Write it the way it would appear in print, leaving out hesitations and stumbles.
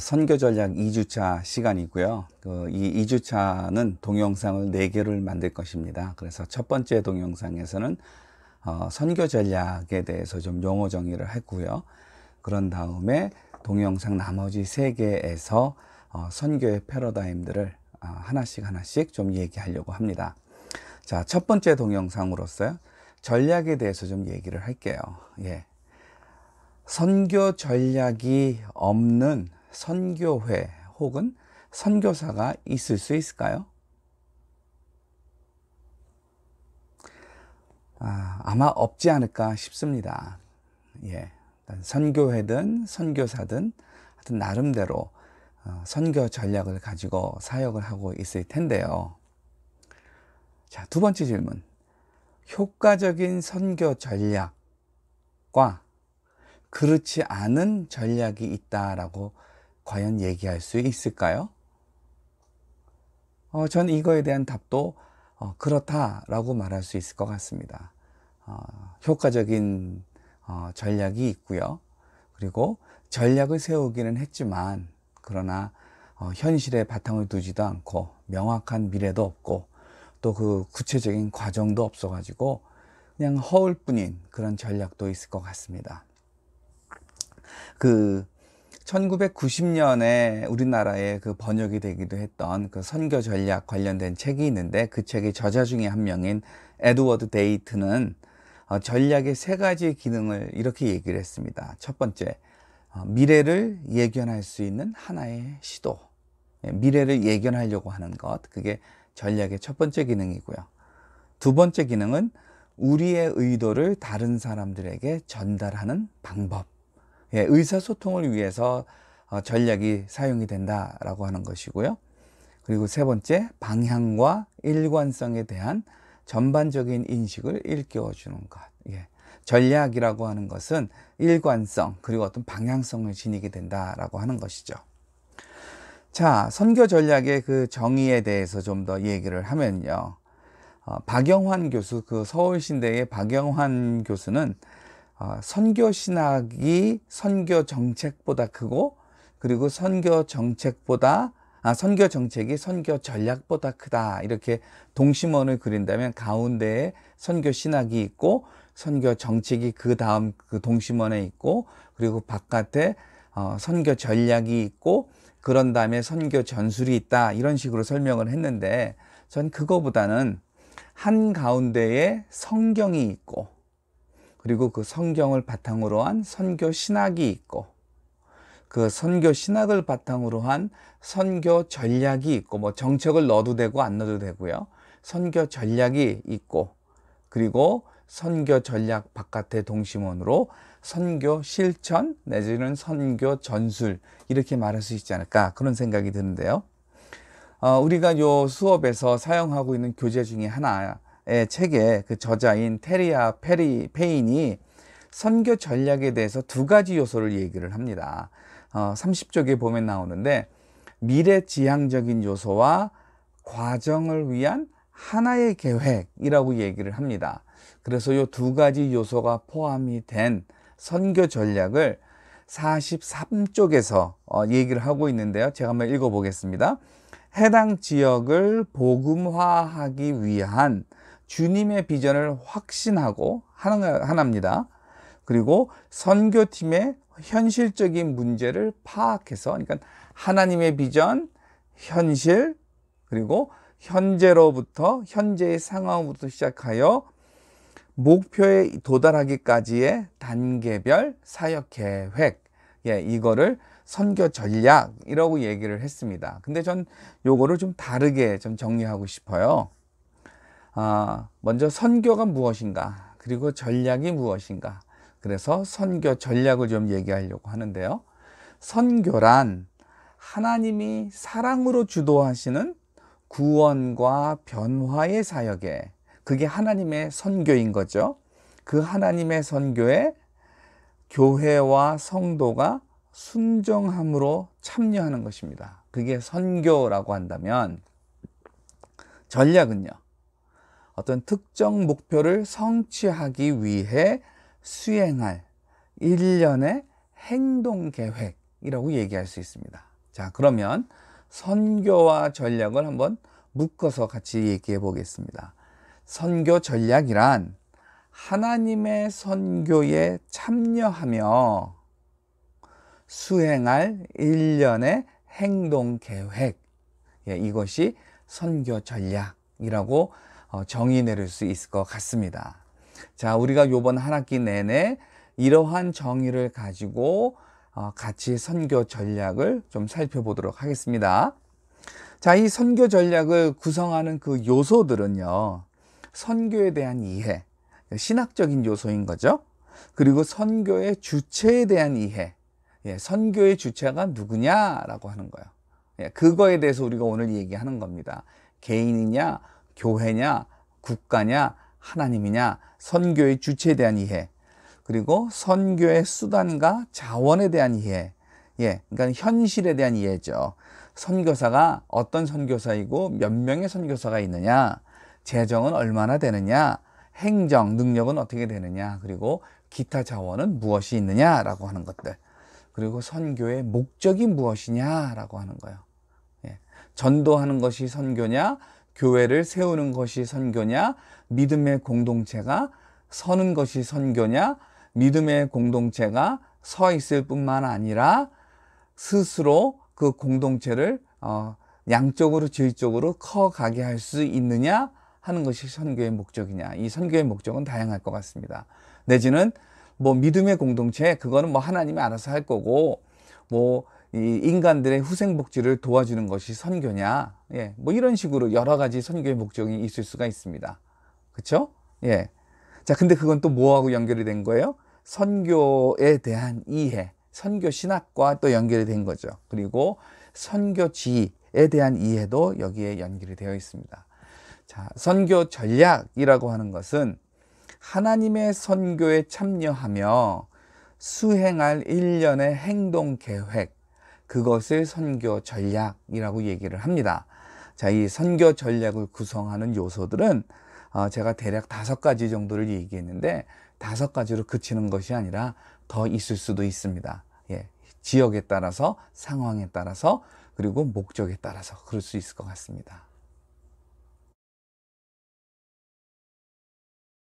선교 전략 2주차 시간이고요. 이 2주차는 동영상을 4개를 만들 것입니다. 그래서 첫 번째 동영상에서는 선교 전략에 대해서 좀 용어 정의를 했고요. 그런 다음에 동영상 나머지 3개에서 선교의 패러다임들을 하나씩 좀 얘기하려고 합니다. 자, 첫 번째 동영상으로서 전략에 대해서 좀 얘기를 할게요. 선교 전략이 없는 선교회 혹은 선교사가 있을 수 있을까요? 아마 없지 않을까 싶습니다. 선교회든 선교사든 하여튼 나름대로 선교 전략을 가지고 사역을 하고 있을 텐데요. 자, 두 번째 질문. 효과적인 선교 전략과 그렇지 않은 전략이 있다라고 과연 얘기할 수 있을까요? 전 이거에 대한 답도 그렇다라고 말할 수 있을 것 같습니다. 효과적인 전략이 있고요. 그리고 전략을 세우기는 했지만 그러나 현실에 바탕을 두지도 않고 명확한 미래도 없고 또 그 구체적인 과정도 없어가지고 그냥 허울뿐인 그런 전략도 있을 것 같습니다. 1990년에 우리나라에 번역이 되기도 했던 선교 전략 관련된 책이 있는데 그 책의 저자 중에 한 명인 에드워드 데이트는 전략의 3가지 기능을 이렇게 얘기를 했습니다. 첫 번째, 미래를 예견할 수 있는 하나의 시도. 미래를 예견하려고 하는 것, 그게 전략의 첫 번째 기능이고요. 두 번째 기능은 우리의 의도를 다른 사람들에게 전달하는 방법. 의사소통을 위해서 전략이 사용이 된다라고 하는 것이고요. 그리고 세 번째, 방향과 일관성에 대한 전반적인 인식을 일깨워주는 것. 전략이라고 하는 것은 일관성 그리고 어떤 방향성을 지니게 된다라고 하는 것이죠. 자, 선교 전략의 그 정의에 대해서 좀 더 얘기를 하면요. 박영환 교수, 서울신대의 박영환 교수는 선교 신학이 선교 정책보다 크고 그리고 선교 정책이 선교 전략보다 크다, 이렇게 동심원을 그린다면 가운데에 선교 신학이 있고 선교 정책이 그 다음 그 동심원에 있고 그리고 바깥에 선교 전략이 있고 그런 다음에 선교 전술이 있다, 이런 식으로 설명을 했는데 전 그거보다는 한가운데에 성경이 있고 그리고 그 성경을 바탕으로 한 선교 신학이 있고 그 선교 신학을 바탕으로 한 선교 전략이 있고, 정책을 넣어도 되고 안 넣어도 되고요. 선교 전략이 있고 그리고 선교 전략 바깥의 동심원으로 선교 실천 내지는 선교 전술, 이렇게 말할 수 있지 않을까, 그런 생각이 드는데요. 우리가 요 수업에서 사용하고 있는 교재 중에 하나의 책의 그 저자인 테리아 페인이 선교 전략에 대해서 2가지 요소를 얘기를 합니다. 30쪽에 보면 나오는데 미래지향적인 요소와 과정을 위한 하나의 계획이라고 얘기를 합니다. 그래서 이 2가지 요소가 포함이 된 선교 전략을 43쪽에서 얘기를 하고 있는데요. 제가 한번 읽어보겠습니다. 해당 지역을 복음화하기 위한 주님의 비전을 확신하고 하나입니다. 그리고 선교팀의 현실적인 문제를 파악해서, 그러니까 하나님의 비전, 현실, 그리고 현재의 상황부터 시작하여 목표에 도달하기까지의 단계별 사역 계획, 이거를 선교 전략이라고 얘기를 했습니다. 근데 전 요거를 좀 다르게 좀 정리하고 싶어요. 먼저 선교가 무엇인가, 그리고 전략이 무엇인가. 그래서 선교 전략을 좀 얘기하려고 하는데요. 선교란 하나님이 사랑으로 주도하시는 구원과 변화의 사역에, 그게 하나님의 선교인 거죠. 그 하나님의 선교에 교회와 성도가 순종함으로 참여하는 것입니다. 그게 선교라고 한다면, 전략은요, 어떤 특정 목표를 성취하기 위해 수행할 일련의 행동 계획, 전략이라고 얘기할 수 있습니다. 자, 그러면 선교와 전략을 한번 묶어서 같이 얘기해 보겠습니다. 선교 전략이란 하나님의 선교에 참여하며 수행할 일련의 행동 계획, 이것이 선교 전략이라고 정의 내릴 수 있을 것 같습니다. 자, 우리가 이번 한 학기 내내 이러한 정의를 가지고 같이 선교 전략을 좀 살펴보도록 하겠습니다. 자, 이 선교 전략을 구성하는 그 요소들은요, 선교에 대한 이해, 신학적인 요소인 거죠. 그리고 선교의 주체에 대한 이해, 선교의 주체가 누구냐라고 하는 거예요. 그거에 대해서 우리가 오늘 얘기하는 겁니다. 개인이냐, 교회냐, 국가냐, 하나님이냐, 선교의 주체에 대한 이해, 그리고 선교의 수단과 자원에 대한 이해, 그러니까 현실에 대한 이해죠. 선교사가 어떤 선교사이고 몇 명의 선교사가 있느냐, 재정은 얼마나 되느냐, 행정 능력은 어떻게 되느냐, 그리고 기타 자원은 무엇이 있느냐라고 하는 것들, 그리고 선교의 목적이 무엇이냐라고 하는 거예요. 전도하는 것이 선교냐, 교회를 세우는 것이 선교냐, 믿음의 공동체가 서는 것이 선교냐, 믿음의 공동체가 서 있을 뿐만 아니라 스스로 그 공동체를 양쪽으로 질적으로 커가게 할 수 있느냐 하는 것이 선교의 목적이냐. 이 선교의 목적은 다양할 것 같습니다. 내지는 뭐 믿음의 공동체, 그거는 뭐 하나님이 알아서 할 거고, 뭐 이 인간들의 후생복지를 도와주는 것이 선교냐, 뭐 이런 식으로 여러 가지 선교의 목적이 있을 수가 있습니다. 그렇죠? 자, 근데 그건 또 뭐하고 연결이 된 거예요? 선교에 대한 이해, 선교 신학과 또 연결이 된 거죠. 그리고 선교지에 대한 이해도 여기에 연결이 되어 있습니다. 자, 선교 전략이라고 하는 것은 하나님의 선교에 참여하며 수행할 일련의 행동 계획, 그것을 선교 전략이라고 얘기를 합니다. 자, 이 선교 전략을 구성하는 요소들은 제가 대략 5가지 정도를 얘기했는데 5가지로 그치는 것이 아니라 더 있을 수도 있습니다. 지역에 따라서, 상황에 따라서, 그리고 목적에 따라서 그럴 수 있을 것 같습니다.